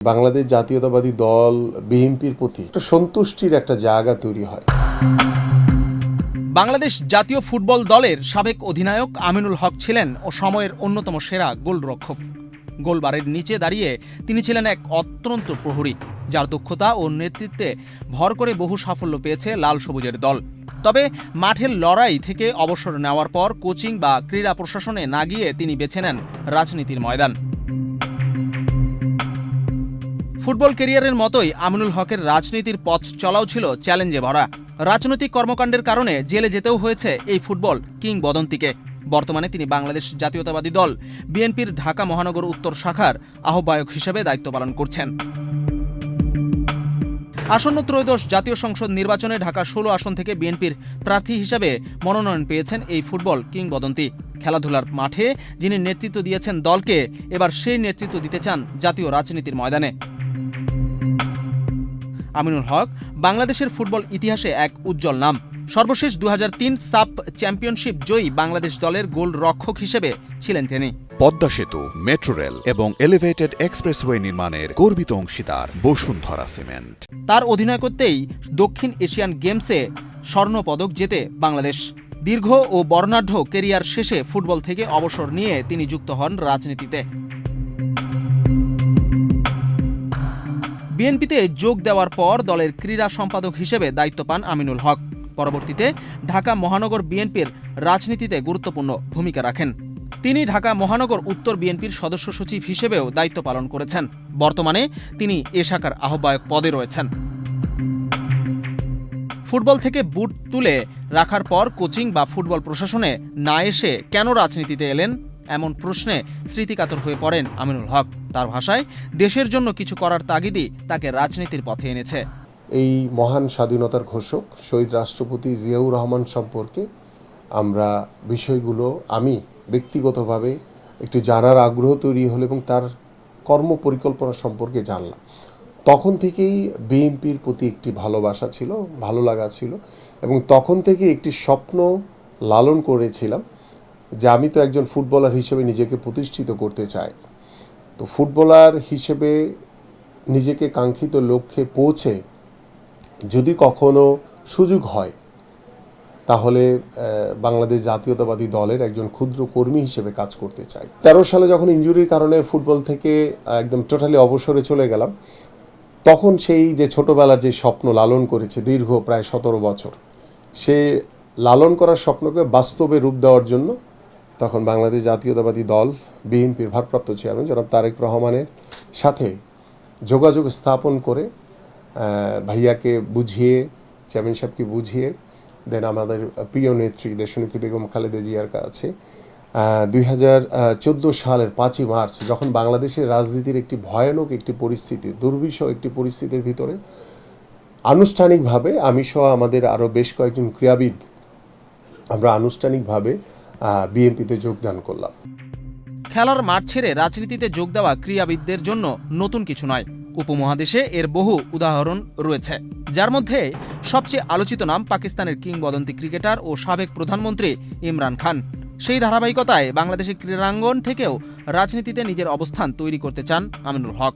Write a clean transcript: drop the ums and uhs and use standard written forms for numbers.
বাংলাদেশ জাতীয়তাবাদী দল বিএনপির প্রতি একটা সন্তুষ্টির একটা জায়গা তৈরি হয়। বাংলাদেশ জাতীয় ফুটবল দলের সাবেক অধিনায়ক আমিনুল হক ছিলেন ও সময়ের অন্যতম সেরা গোলরক্ষক। গোলবারের নিচে দাঁড়িয়ে তিনি ছিলেন এক অত্যন্ত প্রহরী, যার দক্ষতা ও নেতৃত্বে ভর করে বহু সাফল্য পেয়েছে লাল সবুজের দল। তবে মাঠের লড়াই থেকে অবসর নেওয়ার পর কোচিং বা ক্রীড়া প্রশাসনে না গিয়ে তিনি বেছে নেন রাজনীতির ময়দান। ফুটবল ক্যারিয়ারের মতোই আমিনুল হকের রাজনীতির পথ চলাও ছিল চ্যালেঞ্জে ভরা। রাজনৈতিক কর্মকাণ্ডের কারণে জেলে যেতেও হয়েছে এই ফুটবল কিংবদন্তিকে। বর্তমানে তিনি বাংলাদেশ জাতীয়তাবাদী দল বিএনপির ঢাকা মহানগর উত্তর শাখার আহ্বায়ক হিসেবে দায়িত্ব পালন করছেন। আসন্ন ত্রয়োদশ জাতীয় সংসদ নির্বাচনে ঢাকা 16 আসন থেকে বিএনপির প্রার্থী হিসেবে মনোনয়ন পেয়েছেন এই ফুটবল কিংবদন্তি। খেলাধুলার মাঠে যিনি নেতৃত্ব দিয়েছেন দলকে, এবার সেই নেতৃত্ব দিতে চান জাতীয় রাজনীতির ময়দানে। আমিনুল হক বাংলাদেশের ফুটবল ইতিহাসে এক উজ্জ্বল নাম। সর্বশেষ 2003 সাব চ্যাম্পিয়নশিপ জয়ী বাংলাদেশ দলের গোলরক্ষক হিসেবে ছিলেন তিনি। পদ্মা সেতু, মেট্রো রেল এবং এলিভেটেড এক্সপ্রেসওয়ে নির্মাণের গর্বিত অংশীদার বসুন্ধরা সিমেন্ট। তার অধিনায়কত্বেই দক্ষিণ এশিয়ান গেমসে স্বর্ণপদক জেতে বাংলাদেশ। দীর্ঘ ও বর্ণাঢ্য কেরিয়ার শেষে ফুটবল থেকে অবসর নিয়ে তিনি যুক্ত হন রাজনীতিতে। বিএনপিতে যোগ দেওয়ার পর দলের ক্রীড়া সম্পাদক হিসেবে দায়িত্ব পান আমিনুল হক। পরবর্তীতে ঢাকা মহানগর বিএনপির রাজনীতিতে গুরুত্বপূর্ণ ভূমিকা রাখেন। তিনি ঢাকা মহানগর উত্তর বিএনপির সদস্য সচিব হিসেবেও দায়িত্ব পালন করেছেন। বর্তমানে তিনি এ শাখার আহ্বায়ক পদে রয়েছেন। ফুটবল থেকে বুট তুলে রাখার পর কোচিং বা ফুটবল প্রশাসনে না এসে কেন রাজনীতিতে এলেন, এমন প্রশ্নে স্মৃতিকাতর হয়ে পড়েন আমিনুল হক। তার ভাষায়, দেশের জন্য কিছু করার তাগিদই তাকে রাজনীতির পথে এনেছে। এই মহান স্বাধীনতার ঘোষক শহীদ রাষ্ট্রপতি জিয়াউর রহমান সম্পর্কে আমরা বিষয়গুলো আমি ব্যক্তিগতভাবে একটু জানার আগ্রহ তৈরি হলো এবং তার কর্ম পরিকল্পনা সম্পর্কে জানলাম। তখন থেকেই বিএনপির প্রতি একটি ভালোবাসা ছিল, ভালো লাগা ছিল এবং তখন থেকে একটি স্বপ্ন লালন করেছিলাম যে আমি তো একজন ফুটবলার হিসেবে নিজেকে প্রতিষ্ঠিত করতে চাই। তো ফুটবলার হিসেবে নিজেকে কাঙ্ক্ষিত লক্ষ্যে পৌঁছে যদি কখনো সুযোগ হয় তাহলে বাংলাদেশ জাতীয়তাবাদী দলের একজন ক্ষুদ্র কর্মী হিসেবে কাজ করতে চাই। 13 সালে যখন ইনজুরির কারণে ফুটবল থেকে একদম টোটালি অবসরে চলে গেলাম, তখন সেই যে ছোটবেলার যে স্বপ্ন লালন করেছে দীর্ঘ প্রায় 17 বছর, সে লালন করার স্বপ্নকে বাস্তবে রূপ দেওয়ার জন্য তখন বাংলাদেশ জাতীয়তাবাদী দল বিএনপির ভারপ্রাপ্ত চেয়ারম্যান জনাব তারেক রহমানের সাথে যোগাযোগ স্থাপন করে ভাইয়াকে বুঝিয়ে, চেয়ারম্যান সাহেবকে বুঝিয়ে দেন আমাদের প্রিয় নেত্রী দেশনেত্রী বেগম খালেদা জিয়ার কাছে 2014 সালের 5ই মার্চ, যখন বাংলাদেশের রাজনীতির একটি ভয়ানক একটি পরিস্থিতি, দুর্বিষহ একটি পরিস্থিতির ভিতরে আনুষ্ঠানিকভাবে আমি সহ আমাদের আরও বেশ কয়েকজন ক্রীড়াবিদ আমরা আনুষ্ঠানিকভাবে বিএনপিতে যোগদান করলাম। খেলার মাঠ ছেড়ে রাজনীতিতে যোগ দেওয়া ক্রীড়াবিদদের জন্য নতুন কিছু নয়। উপমহাদেশে এর বহু উদাহরণ রয়েছে, যার মধ্যে সবচেয়ে আলোচিত নাম পাকিস্তানের কিংবদন্তি ক্রিকেটার ও সাবেক প্রধানমন্ত্রী ইমরান খান। সেই ধারাবাহিকতায় বাংলাদেশের ক্রীড়াঙ্গন থেকেও রাজনীতিতে নিজের অবস্থান তৈরি করতে চান আমিনুল হক।